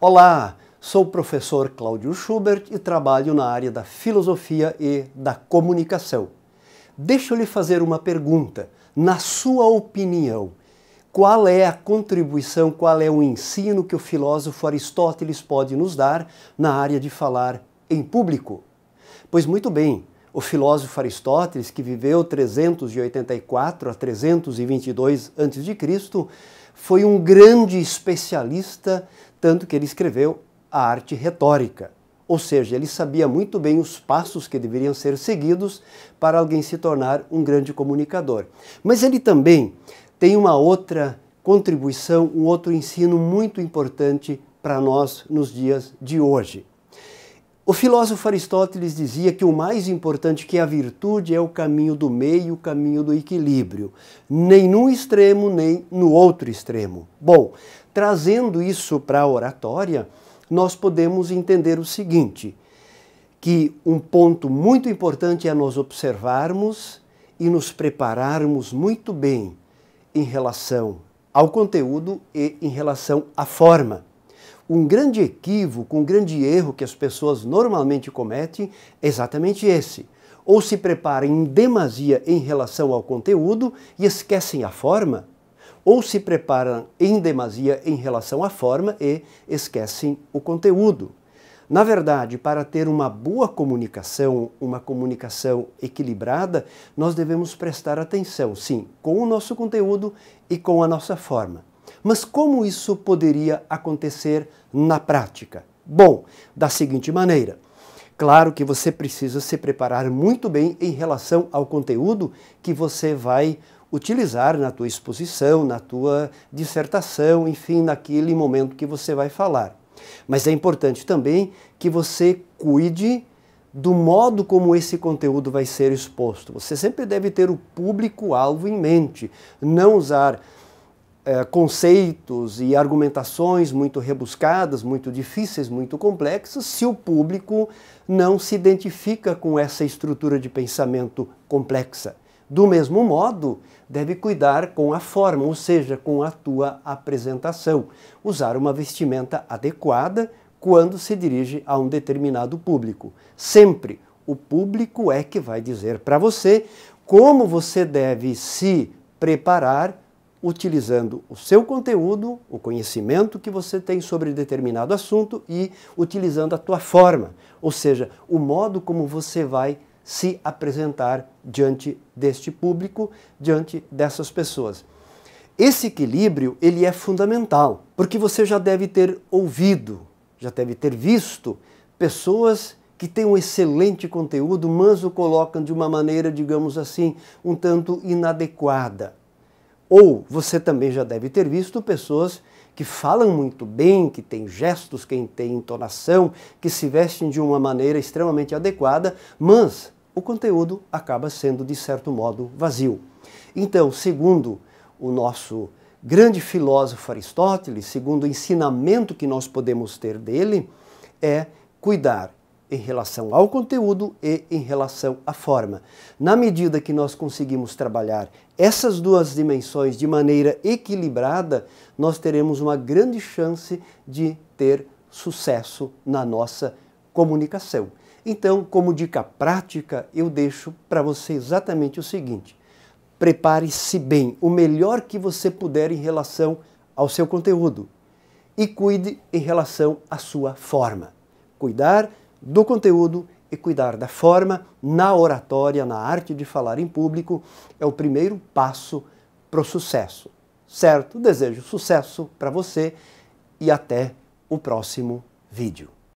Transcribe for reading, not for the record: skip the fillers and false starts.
Olá, sou o professor Cláudio Schubert e trabalho na área da filosofia e da comunicação. Deixa eu lhe fazer uma pergunta. Na sua opinião, qual é a contribuição, qual é o ensino que o filósofo Aristóteles pode nos dar na área de falar em público? Pois muito bem, o filósofo Aristóteles, que viveu 384 a 322 a.C., foi um grande especialista, tanto que ele escreveu a arte retórica. Ou seja, ele sabia muito bem os passos que deveriam ser seguidos para alguém se tornar um grande comunicador. Mas ele também tem uma outra contribuição, um outro ensino muito importante para nós nos dias de hoje. O filósofo Aristóteles dizia que o mais importante que a virtude é o caminho do meio, o caminho do equilíbrio, nem num extremo, nem no outro extremo. Bom, trazendo isso para a oratória, nós podemos entender o seguinte, que um ponto muito importante é nós observarmos e nos prepararmos muito bem em relação ao conteúdo e em relação à forma. Um grande equívoco, um grande erro que as pessoas normalmente cometem é exatamente esse. Ou se preparam em demasia em relação ao conteúdo e esquecem a forma, ou se preparam em demasia em relação à forma e esquecem o conteúdo. Na verdade, para ter uma boa comunicação, uma comunicação equilibrada, nós devemos prestar atenção, sim, com o nosso conteúdo e com a nossa forma. Mas como isso poderia acontecer na prática? Bom, da seguinte maneira. Claro que você precisa se preparar muito bem em relação ao conteúdo que você vai utilizar na tua exposição, na tua dissertação, enfim, naquele momento que você vai falar. Mas é importante também que você cuide do modo como esse conteúdo vai ser exposto. Você sempre deve ter o público-alvo em mente, não usar conceitos e argumentações muito rebuscadas, muito difíceis, muito complexas, se o público não se identifica com essa estrutura de pensamento complexa. Do mesmo modo, deve cuidar com a forma, ou seja, com a tua apresentação. Usar uma vestimenta adequada quando se dirige a um determinado público. Sempre o público é que vai dizer para você como você deve se preparar utilizando o seu conteúdo, o conhecimento que você tem sobre determinado assunto e utilizando a tua forma, ou seja, o modo como você vai se apresentar diante deste público, diante dessas pessoas. Esse equilíbrio, ele é fundamental, porque você já deve ter ouvido, já deve ter visto pessoas que têm um excelente conteúdo, mas o colocam de uma maneira, digamos assim, um tanto inadequada. Ou você também já deve ter visto pessoas que falam muito bem, que têm gestos, que têm entonação, que se vestem de uma maneira extremamente adequada, mas o conteúdo acaba sendo, de certo modo, vazio. Então, segundo o nosso grande filósofo Aristóteles, segundo o ensinamento que nós podemos ter dele, é cuidar em relação ao conteúdo e em relação à forma. Na medida que nós conseguimos trabalhar essas duas dimensões de maneira equilibrada, nós teremos uma grande chance de ter sucesso na nossa comunicação. Então, como dica prática, eu deixo para você exatamente o seguinte: prepare-se bem, o melhor que você puder em relação ao seu conteúdo e cuide em relação à sua forma. Cuidar do conteúdo e cuidar da forma na oratória, na arte de falar em público, é o primeiro passo para o sucesso. Certo? Desejo sucesso para você e até o próximo vídeo.